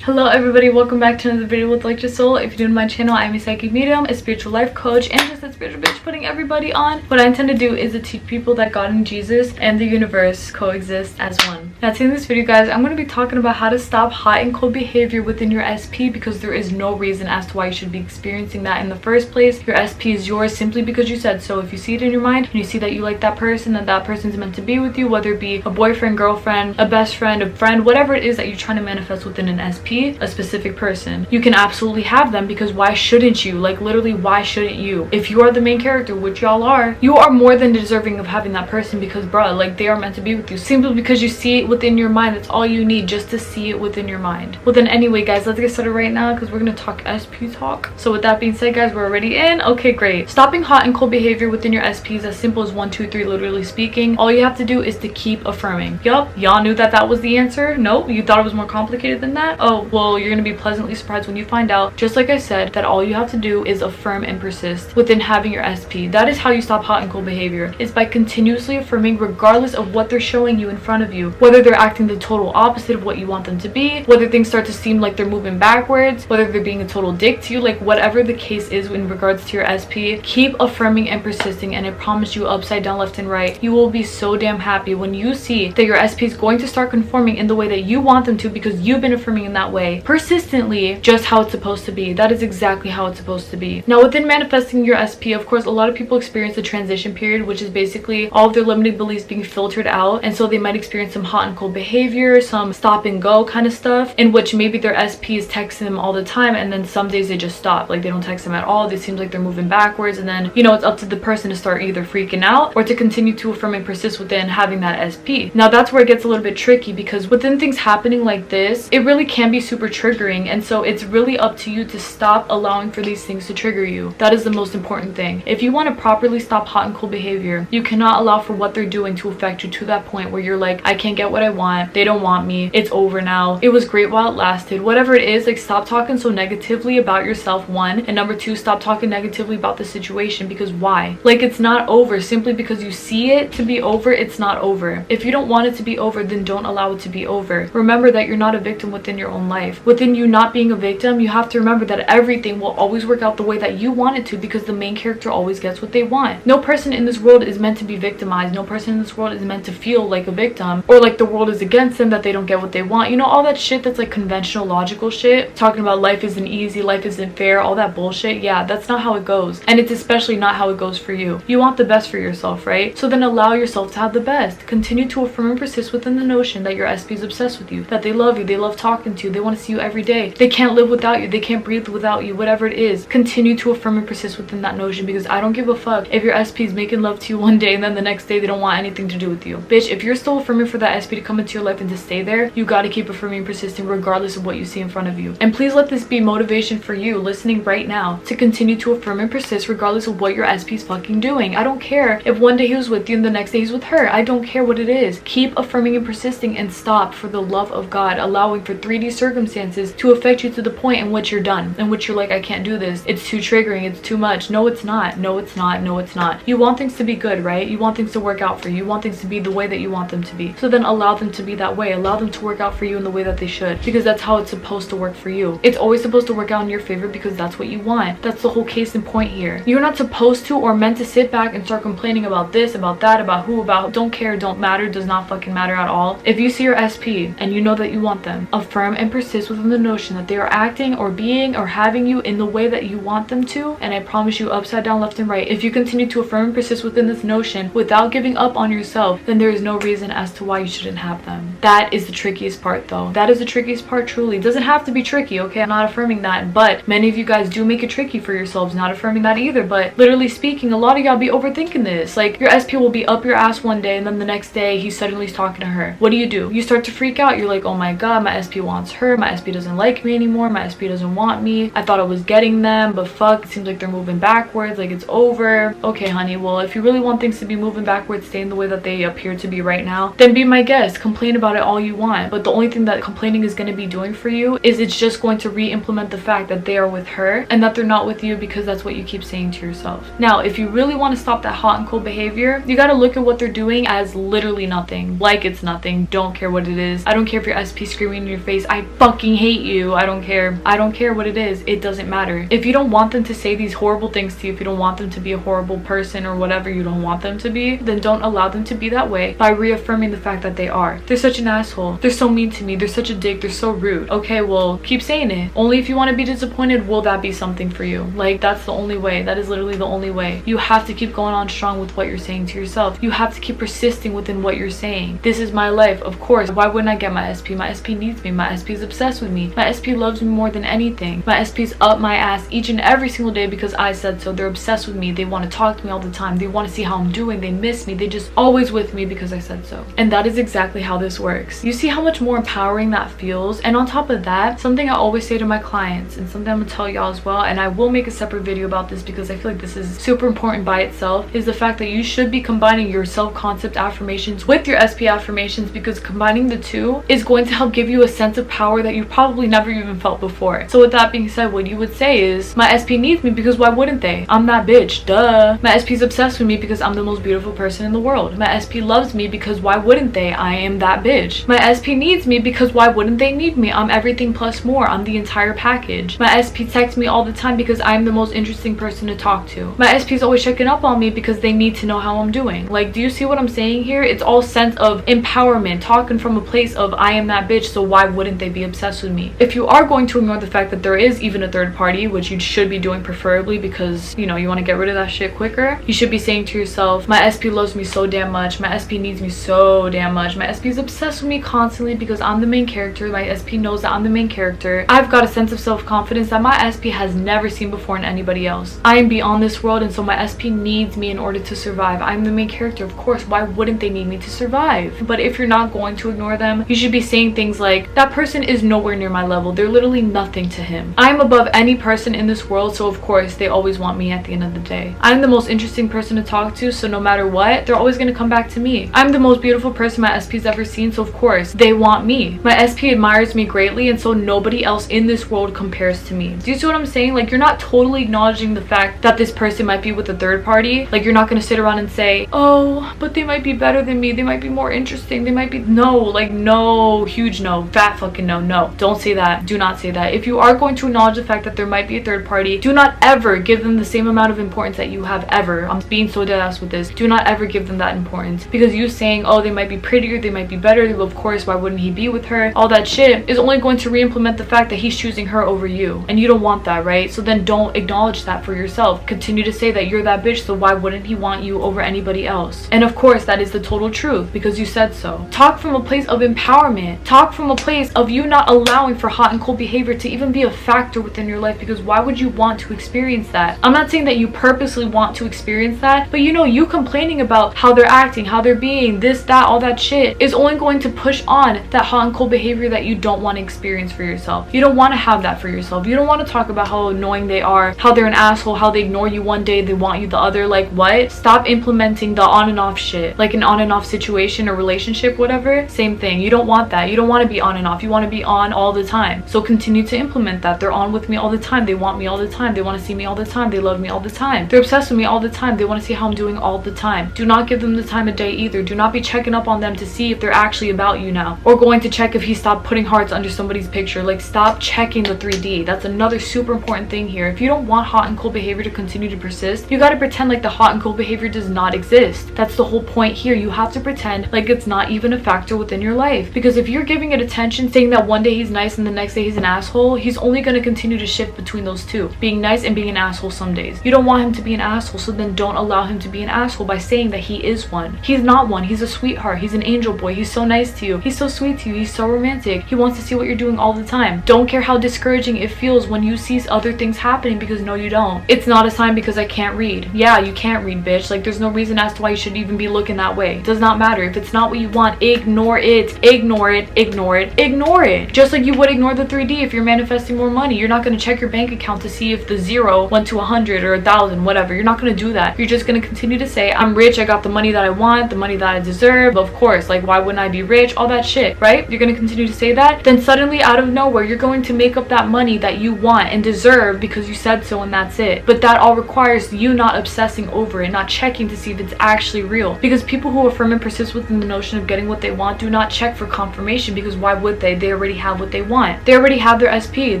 Hello everybody, welcome back to another video with ElectraSoul. If you're new to my channel, I'm a psychic medium, a spiritual life coach, and just a spiritual bitch putting everybody on. What I intend to do is to teach people that God and Jesus and the universe coexist as one. Now today in this video, guys, I'm going to be talking about how to stop hot and cold behavior within your SP, because there is no reason as to why you should be experiencing that in the first place. Your SP is yours simply because you said so. If you see it in your mind and you see that you like that person, that person's meant to be with you, whether it be a boyfriend, girlfriend, a best friend, a friend, whatever it is that you're trying to manifest within an SP, a specific person, you can absolutely have them, because why shouldn't you? Like, literally, why shouldn't you? If you are the main character, which y'all are, you are more than deserving of having that person, because bruh, like, they are meant to be with you simply because you see it within your mind. That's all you need, just to see it within your mind. Well then, anyway guys, let's get started right now, because we're gonna talk SP talk. So with that being said, guys, we're already in. Okay, great. Stopping hot and cold behavior within your SP is as simple as 1 2 3, literally speaking. All you have to do is to keep affirming. Yup, y'all knew that was the answer. Nope, you thought it was more complicated than that? Oh well, you're gonna be pleasantly surprised when you find out, just like I said, that all you have to do is affirm and persist within having your SP. That is how you stop hot and cold behavior. It's by continuously affirming regardless of what they're showing you in front of you, whether they're acting the total opposite of what you want them to be, whether things start to seem like they're moving backwards, whether they're being a total dick to you, like whatever the case is in regards to your SP, keep affirming and persisting, and I promise you, upside down, left and right, you will be so damn happy when you see that your SP is going to start conforming in the way that you want them to, because you've been affirming in that way persistently, just how it's supposed to be. That is exactly how it's supposed to be. Now within manifesting your SP, of course, a lot of people experience the transition period, which is basically all of their limiting beliefs being filtered out, and so they might experience some hot and cold behavior, some stop and go kind of stuff, in which maybe their SP is texting them all the time, and then some days they just stop, like they don't text them at all. It seems like they're moving backwards, and then, you know, it's up to the person to start either freaking out or to continue to affirm and persist within having that SP. Now that's where it gets a little bit tricky, because within things happening like this, it really can be super triggering, and so it's really up to you to stop allowing for these things to trigger you. That is the most important thing. If you want to properly stop hot and cold behavior, you cannot allow for what they're doing to affect you to that point where you're like, I can't get what I want, they don't want me, it's over now, it was great while it lasted, whatever it is. Like, stop talking so negatively about yourself, one, and number two, stop talking negatively about the situation, because why? Like, it's not over. Simply because you see it to be over, it's not over. If you don't want it to be over, then don't allow it to be over. Remember that you're not a victim within your own life. Within you not being a victim, you have to remember that everything will always work out the way that you want it to, because the main character always gets what they want. No person in this world is meant to be victimized. No person in this world is meant to feel like a victim, or like the world is against them, that they don't get what they want. You know, all that shit that's like conventional logical shit, talking about life isn't easy, life isn't fair, all that bullshit. Yeah, that's not how it goes, and it's especially not how it goes for you. You want the best for yourself, right? So then allow yourself to have the best. Continue to affirm and persist within the notion that your SP is obsessed with you, that they love you, they love talking to you, they want to see you every day, they can't live without you, they can't breathe without you, whatever it is. Continue to affirm and persist within that notion, because I don't give a fuck if your SP is making love to you one day and then the next day they don't want anything to do with you. Bitch, if you're still affirming for that SP to come into your life and to stay there, you gotta keep affirming and persisting regardless of what you see in front of you. And please let this be motivation for you listening right now to continue to affirm and persist regardless of what your SP is fucking doing. I don't care if one day he was with you and the next day he's with her. I don't care what it is. Keep affirming and persisting, and stop, for the love of God, allowing for 3D circumstances to affect you to the point in which you're done, in which you're like, I can't do this, it's too triggering, it's too much. No, it's not. No, it's not. No, it's not. You want things to be good, right? You want things to work out for you. You want things to be the way that you want them to be. So then allow them to be that way. Allow them to work out for you in the way that they should, because that's how it's supposed to work for you. It's always supposed to work out in your favor, because that's what you want. That's the whole case in point here. You're not supposed to or meant to sit back and start complaining about this, about that, about who, about don't care, don't matter, does not fucking matter at all. If you see your SP and you know that you want them, affirm and persist within the notion that they are acting or being or having you in the way that you want them to, and I promise you, upside down, left and right, if you continue to affirm and persist within this notion without giving up on yourself, then there is no reason as to why you shouldn't have them. That is the trickiest part though. That is the trickiest part, truly. It doesn't have to be tricky, okay? I'm not affirming that, but many of you guys do make it tricky for yourselves. Not affirming that either, but literally speaking, a lot of y'all be overthinking this. Like, your SP will be up your ass one day, and then the next day he suddenly is talking to her. What do? You start to freak out. You're like, oh my god, my SP wants her, my SP doesn't like me anymore, my SP doesn't want me, I thought I was getting them, but fuck, it seems like they're moving backwards, like it's over. Okay honey, well if you really want things to be moving backwards, stay in the way that they appear to be right now, then be my guest, complain about about it all you want, but the only thing that complaining is going to be doing for you is it's just going to re-implement the fact that they are with her and that they're not with you because that's what you keep saying to yourself. Now, if you really want to stop that hot and cold behavior, you got to look at what they're doing as literally nothing, like it's nothing. Don't care what it is. I don't care if your SP screaming in your face, I fucking hate you. I don't care what it is. It doesn't matter. If you don't want them to say these horrible things to you, if you don't want them to be a horrible person or whatever you don't want them to be, then don't allow them to be that way by reaffirming the fact that they are. They're such an asshole. They're so mean to me. They're such a dick. They're so rude. Okay, well, keep saying it. Only if you want to be disappointed will that be something for you. Like, that's the only way. That is literally the only way. You have to keep going on strong with what you're saying to yourself. You have to keep persisting within what you're saying. This is my life. Of course, why wouldn't I get my SP? My SP needs me. My SP is obsessed with me. My SP loves me more than anything. My SP's up my ass each and every single day because I said so. They're obsessed with me. They want to talk to me all the time. They want to see how I'm doing. They miss me. They just always with me because I said so. And that is exactly how this works. You see how much more empowering that feels? And on top of that, something I always say to my clients and something I'm gonna tell y'all as well, and I will make a separate video about this because I feel like this is super important by itself, is the fact that you should be combining your self-concept affirmations with your SP affirmations, because combining the two is going to help give you a sense of power that you probably never even felt before. So with that being said, what you would say is, my SP needs me because why wouldn't they? I'm that bitch, duh. My SP's obsessed with me because I'm the most beautiful person in the world. My SP loves me because why wouldn't they? I am that bitch. My SP needs me because why wouldn't they need me? I'm everything plus more. I'm the entire package. My SP texts me all the time because I'm the most interesting person to talk to. My SP's always checking up on me because they need to know how I'm doing. Like, do you see what I'm saying here? It's all sense of empowerment, talking from a place of I am that bitch, so why wouldn't they be obsessed with me? If you are going to ignore the fact that there is even a third party, which you should be doing preferably because, you know, you want to get rid of that shit quicker, you should be saying to yourself, my SP loves me so damn much. My SP needs me so damn much. My SP is obsessed with me constantly because I'm the main character. My SP knows that I'm the main character. I've got a sense of self-confidence that my SP has never seen before in anybody else. I am beyond this world, and so my SP needs me in order to survive. I'm the main character. Of course, why wouldn't they need me to survive? But if you're not going to ignore them, you should be saying things like, that person is nowhere near my level. They're literally nothing to him. I'm above any person in this world, so of course they always want me at the end of the day. I'm the most interesting person to talk to, so no matter what, they're always going to come back to me. I'm the most beautiful person my SP's ever seen, so of course they want me. My SP admires me greatly, and so nobody else in this world compares to me. Do you see what I'm saying? Like, you're not totally acknowledging the fact that this person might be with a third party. Like, you're not going to sit around and say, oh, but they might be better than me. They might be more interesting. They might be... No, like, no, huge no, fat fucking no, no. Don't say that. Do not say that. If you are going to acknowledge the fact that there might be a third party, do not ever give them the same amount of importance that you have ever. I'm being so dead ass with this. Do not ever give them that importance, because you saying, oh, they might be prettier, they might be better, well, of course, why wouldn't he be with her, all that shit is only going to re-implement the fact that he's choosing her over you, and you don't want that, right? So then don't acknowledge that for yourself. Continue to say that you're that bitch, so why wouldn't he want you over anybody else? And of course, that is the total truth because you said so. Talk from a place of empowerment. Talk from a place of you not allowing for hot and cold behavior to even be a factor within your life, because why would you want to experience that? I'm not saying that you purposely want to experience that, but you know, you complaining about how they're acting, how they're being, this, that, all that shit is only going to push on that hot and cold behavior that you don't want to experience for yourself. You don't want to have that for yourself. You don't want to talk about how annoying they are, how they're an asshole, how they ignore you one day, they want you the other. Like, what? Stop implementing the on and off shit. Like an on and off situation or relationship, whatever, same thing. You don't want that. You don't want to be on and off. You want to be on all the time. So continue to implement that. They're on with me all the time. They want me all the time. They want to see me all the time. They love me all the time. They're obsessed with me all the time. They want to see how I'm doing all the time. Do not give them the time of day either. Do not be checking up on them to see if they're actually about you now, or going to check if he stopped putting hearts under somebody's picture. Like, stop checking the 3D. That's another super important thing here. If you don't want hot and cold behavior to continue to persist, you got to pretend like the hot and cold behavior does not exist. That's the whole point here. You have to pretend like it's not even a factor within your life, because if you're giving it attention, saying that one day he's nice and the next day he's an asshole, he's only going to continue to shift between those two, being nice and being an asshole some days. You don't want him to be an asshole, so then don't allow him to be an asshole by saying that he is one. He's not one. He's a sweetheart. He's an angel boy. He's so nice to you. He's so sweet to you. He's so romantic. He wants to see what you're doing all the time. Don't care how discouraging it feels when you see other things happening, because no, you don't. It's not a sign because I can't read. Yeah, you can't read, bitch. Like, there's no reason as to why you should even be looking that way. It does not matter. If it's not what you want, ignore it. Ignore it. Ignore it. Ignore it. Just like you would ignore the 3D if you're manifesting more money. You're not going to check your bank account to see if the 0 went to 100 or 1,000, whatever. You're not going to do that. You're just going to continue to say, I'm rich, I got the money that I want, the money that I deserve. Of course, like, why wouldn't I be be rich, all that shit, right? You're gonna continue to say that. Then suddenly out of nowhere, you're going to make up that money that you want and deserve because you said so, and that's it. But that all requires you not obsessing over it, not checking to see if it's actually real. Because people who affirm and persist within the notion of getting what they want do not check for confirmation, because why would they? They already have what they want. They already have their SP.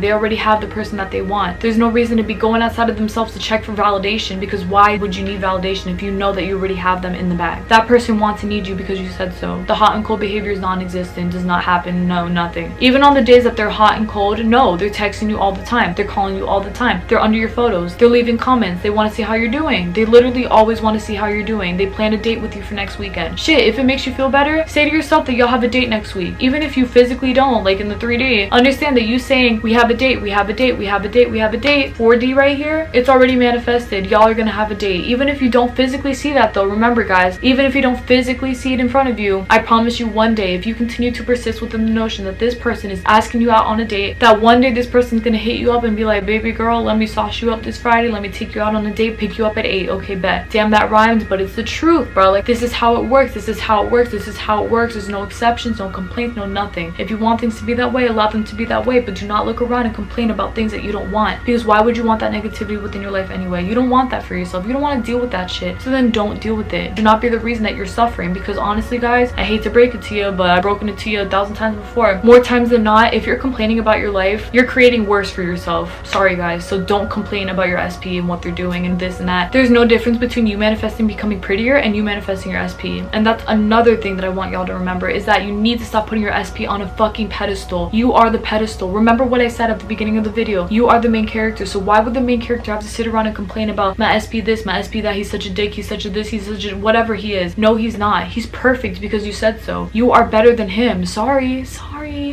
They already have the person that they want. There's no reason to be going outside of themselves to check for validation, because why would you need validation if you know that you already have them in the bag? That person wants to need you because you said so. The hot and cold behavior is non-existent, does not happen, no, nothing. Even on the days that they're hot and cold, no, they're texting you all the time. They're calling you all the time. They're under your photos. They're leaving comments. They want to see how you're doing. They literally always want to see how you're doing. They plan a date with you for next weekend. Shit, if it makes you feel better, say to yourself that you'll have a date next week. Even if you physically don't, like in the 3D, understand that you saying we have a date, we have a date, we have a date, we have a date, 4D right here, it's already manifested. Y'all are gonna have a date. Even if you don't physically see that though, remember guys, even if you don't physically see it in front of you, I promise you one day, if you continue to persist within the notion that this person is asking you out on a date, that one day this person's gonna hit you up and be like, baby girl, let me sauce you up this Friday, let me take you out on a date, pick you up at 8. Okay, bet. Damn, that rhymed, but it's the truth, bro. Like, this is how it works. This is how it works. This is how it works. There's no exceptions, no complaints, no nothing. If you want things to be that way, allow them to be that way, but do not look around and complain about things that you don't want, because why would you want that negativity within your life anyway? You don't want that for yourself. You don't want to deal with that shit, so then don't deal with it. Do not be the reason that you're suffering, because honestly guys, I hate to break it to you, but I've broken it to you 1,000 times before. More times than not, if you're complaining about your life, you're creating worse for yourself. Sorry guys, so don't complain about your SP and what they're doing and this and that. There's no difference between you manifesting becoming prettier and you manifesting your SP. And that's another thing that I want y'all to remember, is that you need to stop putting your SP on a fucking pedestal. You are the pedestal. Remember what I said at the beginning of the video. You are the main character, so why would the main character have to sit around and complain about my SP this, my SP that, he's such a dick, he's such a this, he's such a whatever he is? No, he's not. He's perfect because you said so. You are better than him. Sorry.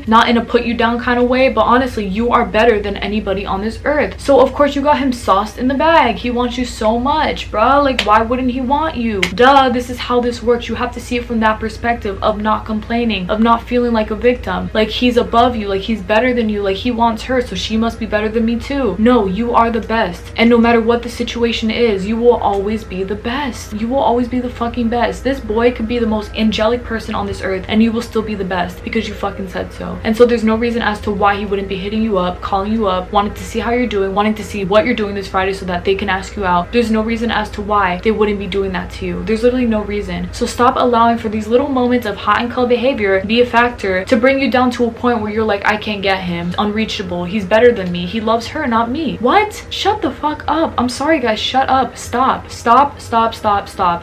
Not in a put you down kind of way, but honestly, you are better than anybody on this earth. So of course you got him sauced in the bag. He wants you so much, bruh. Like, why wouldn't he want you? Duh, this is how this works. You have to see it from that perspective of not complaining, of not feeling like a victim, like he's above you, like he's better than you, like he wants her, so she must be better than me too. No, you are the best, and no matter what the situation is, you will always be the best. You will always be the fucking best. This boy could be the most angelic person on this earth and you will still be the best because you fucking said so. And so there's no reason as to why he wouldn't be hitting you up, calling you up, wanting to see how you're doing, wanting to see what you're doing this Friday so that they can ask you out. There's no reason as to why they wouldn't be doing that to you. There's literally no reason. So stop allowing for these little moments of hot and cold behavior be a factor to bring you down to a point where you're like, I can't get him, unreachable, he's better than me, he loves her, not me. What? Shut the fuck up. I'm sorry guys, shut up. Stop.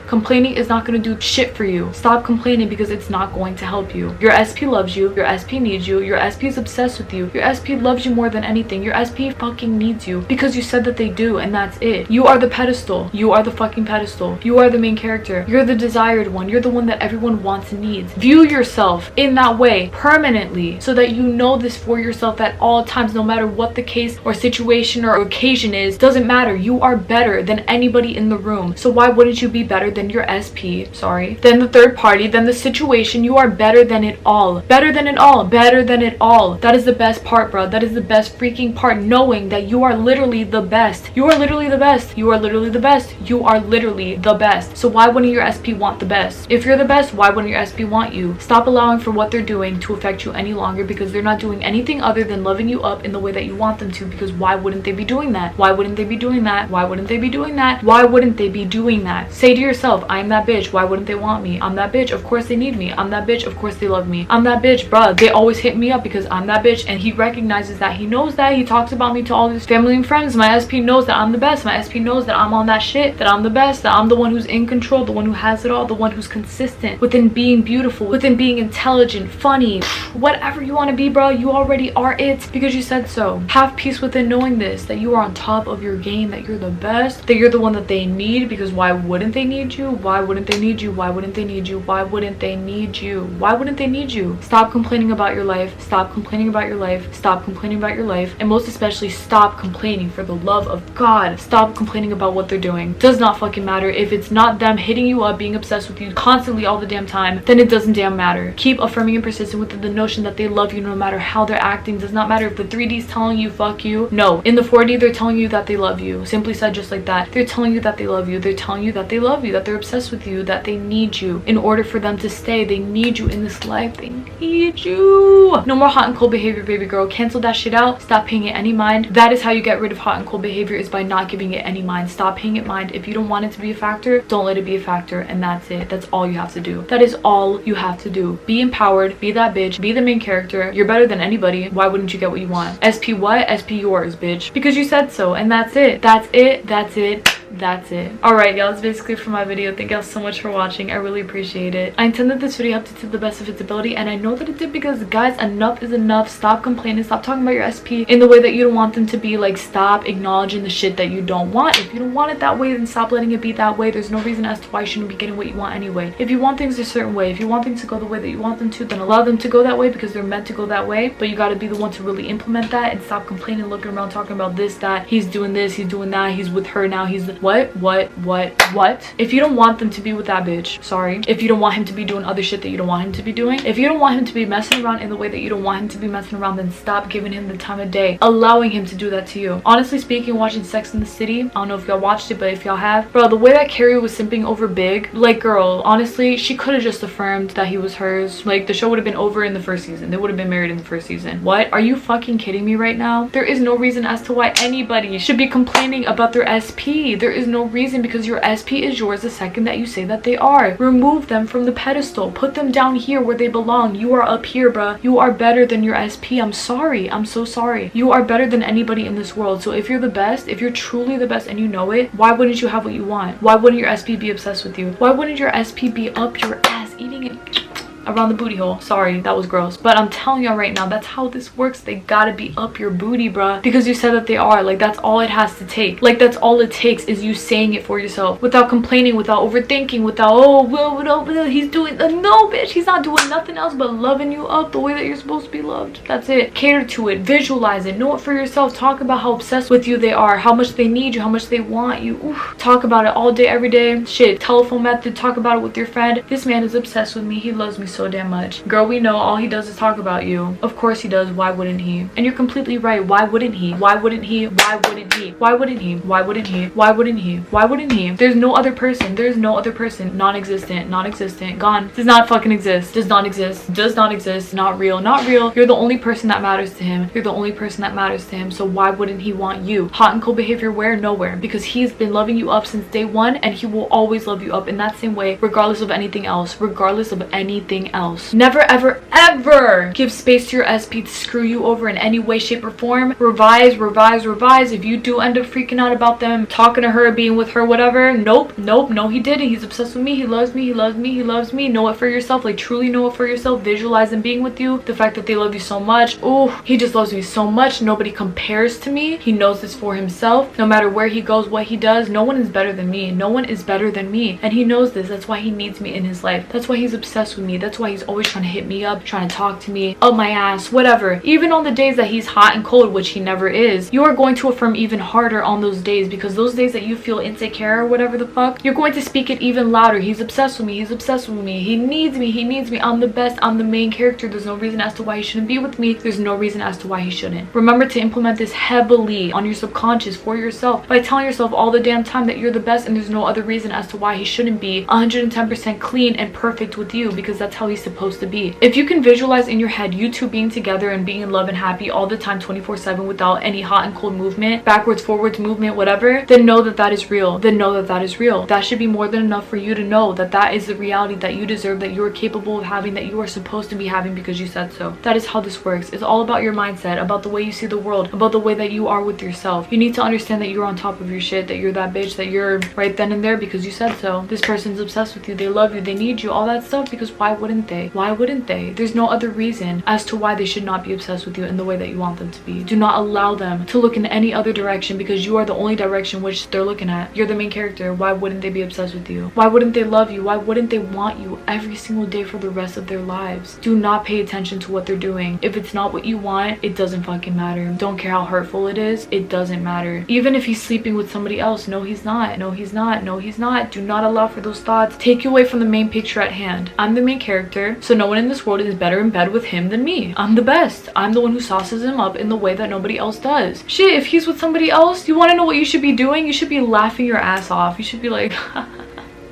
Complaining is not gonna do shit for you. Stop complaining because it's not going to help you. Your SP loves you, your SP needs you, your SP is obsessed with you, your SP loves you more than anything, your SP fucking needs you because you said that they do, and that's it. You are the pedestal. You are the fucking pedestal. You are the main character. You're the desired one. You're the one that everyone wants and needs. View yourself in that way permanently so that you know this for yourself at all times, no matter what the case or situation or occasion is. Doesn't matter. You are better than anybody in the room. So why wouldn't you be better than your SP? Sorry. Than the third party, than the situation. You are better than it all. Better than it all. Better than it all. That is the best part, bro. That is the best freaking part, knowing that you are literally the best. You are literally the best. You are literally the best. You are literally the best. So why wouldn't your SP want the best? If you're the best, why wouldn't your SP want you? Stop allowing for what they're doing to affect you any longer, because they're not doing anything other than loving you up in the way that you want them to, because why wouldn't they be doing that? Why wouldn't they be doing that? Why wouldn't they be doing that? Why wouldn't they be doing that? Say to yourself, I'm that bitch. Why wouldn't they want me? I'm that bitch. Of course they need me. I'm that bitch. Of course they love me. I'm that bitch, bruh. They always hit me up because I'm that bitch, and he recognizes that. He knows that. He talks about me to all his family and friends. My SP knows that I'm the best. My SP knows that I'm on that shit, that I'm the best, that I'm the one who's in control, the one who has it all, the one who's consistent within being beautiful, within being intelligent, funny, whatever you want to be, bro. You already are it because you said so. Have peace within knowing this, that you are on top of your game, that you're the best, that you're the one that they need, because why wouldn't they need you? Why wouldn't they need you? Why wouldn't they need you? Why wouldn't they need you? Why wouldn't they need you? Stop complaining about your life. Stop complaining about your life. Stop complaining about your life. And most especially, stop complaining. For the love of God, stop complaining about what they're doing. Does not fucking matter. If it's not them hitting you up, being obsessed with you constantly all the damn time, then it doesn't damn matter. Keep affirming and persistent with the notion that they love you no matter how they're acting. Does not matter if the 3D is telling you fuck you. No, in the 4D they're telling you that they love you. Simply said, just like that. They're telling you that they love you. They're telling you that they love you, that they're obsessed with you, that they need you. In order for them to stay, they need you in this life. They need you. No more hot and cold behavior, baby girl. Cancel that shit out. Stop paying it any mind. That is how you get rid of hot and cold behavior, is by not giving it any mind. Stop paying it mind. If you don't want it to be a factor, don't let it be a factor, and that's it. That's all you have to do. That is all you have to do. Be empowered. Be that bitch. Be the main character. You're better than anybody. Why wouldn't you get what you want? SP what? SP yours, bitch. Because you said so, and that's it. That's it. That's it. That's it. Alright, y'all, that's basically for my video. Thank y'all so much for watching. I really appreciate it. I intended this video helped you to the best of its ability, and I know that it did, because guys, enough is enough. Stop complaining. Stop talking about your SP in the way that you don't want them to be. Like, stop acknowledging the shit that you don't want. If you don't want it that way, then stop letting it be that way. There's no reason as to why you shouldn't be getting what you want anyway. If you want things a certain way, if you want things to go the way that you want them to, then allow them to go that way, because they're meant to go that way. But you got to be the one to really implement that, and stop complaining, looking around, talking about this, that, he's doing this, he's doing that, he's with her now, he's what? If you don't want them to be with that bitch, sorry. If you don't want him to be doing other shit that you don't want him to be doing, if you don't want him to be messing around in the way that you don't want him to be messing around, then stop giving him the time of day, allowing him to do that to you. Honestly speaking, watching Sex in the City, I don't know if y'all watched it, but if y'all have, bro, the way that Carrie was simping over Big, like, girl, honestly, she could have just affirmed that he was hers. Like, the show would have been over in the first season. They would have been married in the first season. What? Are you fucking kidding me right now? There is no reason as to why anybody should be complaining about their SP. There is no reason, because your SP is yours the second that you say that they are. Remove them from the pedestal. Put them down here where they belong. You are up here, bruh. You are better than your SP. I'm sorry. I'm so sorry. You are better than anybody in this world. So if you're the best, if you're truly the best and you know it, why wouldn't you have what you want? Why wouldn't your SP be obsessed with you? Why wouldn't your SP be up your ass eating it around the booty hole? Sorry, that was gross, but I'm telling y'all right now, that's how this works. They gotta be up your booty, bruh, because you said that they are. Like, that's all it has to take. Like, that's all it takes, is you saying it for yourself, without complaining, without overthinking, without, oh, well, he's doing, no, bitch, he's not doing nothing else but loving you up the way that you're supposed to be loved. That's it. Cater to it. Visualize it. Know it for yourself. Talk about how obsessed with you they are, how much they need you, how much they want you. Oof. Talk about it all day, every day. Shit, telephone method. Talk about it with your friend. This man is obsessed with me. He loves me so damn much. Girl, we know all he does is talk about you. Of course he does. Why wouldn't he? And you're completely right. Why wouldn't he? Why wouldn't he? Why wouldn't he? Why wouldn't he? Why wouldn't he? Why wouldn't he? Why wouldn't he? There's no other person. There's no other person. Non-existent. Non-existent. Gone. Does not fucking exist. Does not exist. Does not exist. Not real. Not real. You're the only person that matters to him. You're the only person that matters to him. So why wouldn't he want you? Hot and cold behavior where? Nowhere. Because he's been loving you up since day one, and he will always love you up in that same way, regardless of anything else. Regardless of anything else. Never, ever, ever give space to your SP to screw you over in any way, shape, or form. Revise, revise, revise. If you do end up freaking out about them talking to her, being with her, whatever, nope, no, he didn't. He's obsessed with me. He loves me. He loves me. He loves me. Know it for yourself. Like, truly know it for yourself. Visualize them being with you. The fact that they love you so much. Oh, he just loves me so much. Nobody compares to me. He knows this for himself. No matter where he goes, what he does, no one is better than me. No one is better than me. And he knows this. That's why he needs me in his life. That's why he's obsessed with me. That's why he's always trying to hit me up, trying to talk to me, up my ass, whatever. Even on the days that he's hot and cold, which he never is, you are going to affirm even harder on those days, because those days that you feel insecure or whatever the fuck, you're going to speak it even louder. He's obsessed with me. He's obsessed with me. He needs me. He needs me. I'm the best. I'm the main character. There's no reason as to why he shouldn't be with me. There's no reason as to why he shouldn't. Remember to implement this heavily on your subconscious for yourself by telling yourself all the damn time that you're the best, and there's no other reason as to why he shouldn't be 110% clean and perfect with you, because that's how he's supposed to be. If you can visualize in your head you two being together and being in love and happy all the time, 24/7, without any hot and cold movement, backwards, forwards movement, whatever, then know that that is real. Then know that that is real. That should be more than enough for you to know that that is the reality that you deserve, that you are capable of having, that you are supposed to be having because you said so. That is how this works. It's all about your mindset, about the way you see the world, about the way that you are with yourself. You need to understand that you're on top of your shit, that you're that bitch, that you're right then and there because you said so. This person's obsessed with you. They love you. They need you. All that stuff, because why would wouldn't they? Why wouldn't they? There's no other reason as to why they should not be obsessed with you in the way that you want them to be. Do not allow them to look in any other direction, because you are the only direction which they're looking at. You're the main character. Why wouldn't they be obsessed with you? Why wouldn't they love you? Why wouldn't they want you every single day for the rest of their lives? Do not pay attention to what they're doing. If it's not what you want, it doesn't fucking matter. Don't care how hurtful it is. It doesn't matter. Even if he's sleeping with somebody else, no he's not, no he's not, no he's not. Do not allow for those thoughts. Take you away from the main picture at hand. I'm the main character, so no one in this world is better in bed with him than me. I'm the best. I'm the one who sauces him up in the way that nobody else does. Shit, if he's with somebody else, you want to know what you should be doing? You should be laughing your ass off. You should be like,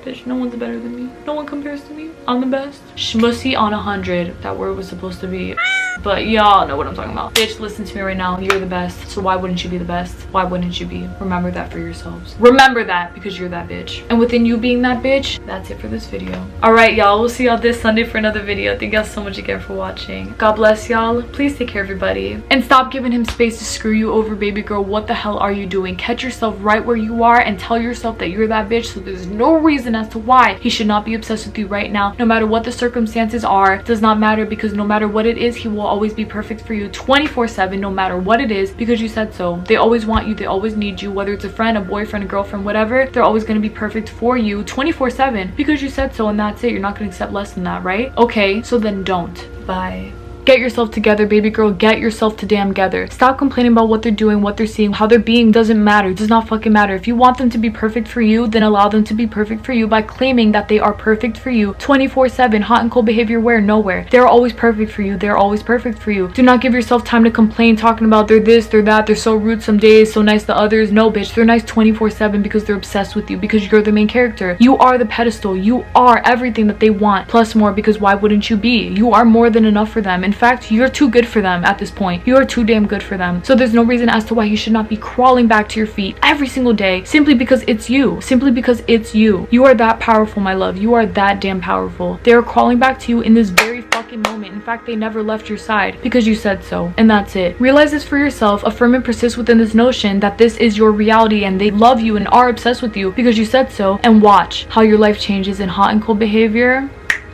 bitch, no one's better than me. No one compares to me. I'm the best. Schmussy on 100. That word was supposed to be, but y'all know what I'm talking about. Bitch, listen to me right now. You're the best, so why wouldn't you be the best? Why wouldn't you be? Remember that for yourselves. Remember that, because you're that bitch. And within you being that bitch, that's it for this video. Alright, y'all, we'll see y'all this Sunday for another video. Thank y'all so much again for watching. God bless y'all. Please take care, everybody, and stop giving him space to screw you over, baby girl. What the hell are you doing? Catch yourself right where you are and tell yourself that you're that bitch, so there's no reason as to why he should not be obsessed with you right now. No matter what the circumstances are, does not matter, because no matter what it is, he will always be perfect for you 24/7, no matter what it is, because you said so. They always want you. They always need you, whether it's a friend, a boyfriend, a girlfriend, whatever. They're always going to be perfect for you 24/7 because you said so, and that's it. You're not going to accept less than that, right? Okay, so then don't. Bye. Get yourself together, baby girl. Get yourself to damn together. Stop complaining about what they're doing, what they're seeing, how they're being. Doesn't matter. It does not fucking matter. If you want them to be perfect for you, then allow them to be perfect for you by claiming that they are perfect for you 24/7. Hot and cold behavior where? Nowhere. They're always perfect for you. They're always perfect for you. Do not give yourself time to complain, talking about they're this, they're that, they're so rude some days, so nice to others. No, bitch. They're nice 24/7 because they're obsessed with you, because you're the main character. You are the pedestal. You are everything that they want, plus more, because why wouldn't you be? You are more than enough for them. In fact, you're too good for them at this point. You are too damn good for them. So there's no reason as to why you should not be crawling back to your feet every single day, simply because it's you. Simply because it's you. You are that powerful, my love. You are that damn powerful. They are crawling back to you in this very fucking moment. In fact, they never left your side because you said so, and that's it. Realize this for yourself. Affirm and persist within this notion that this is your reality and they love you and are obsessed with you because you said so, and watch how your life changes in hot and cold behavior.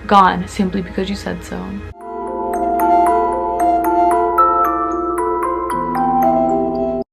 Gone simply because you said so.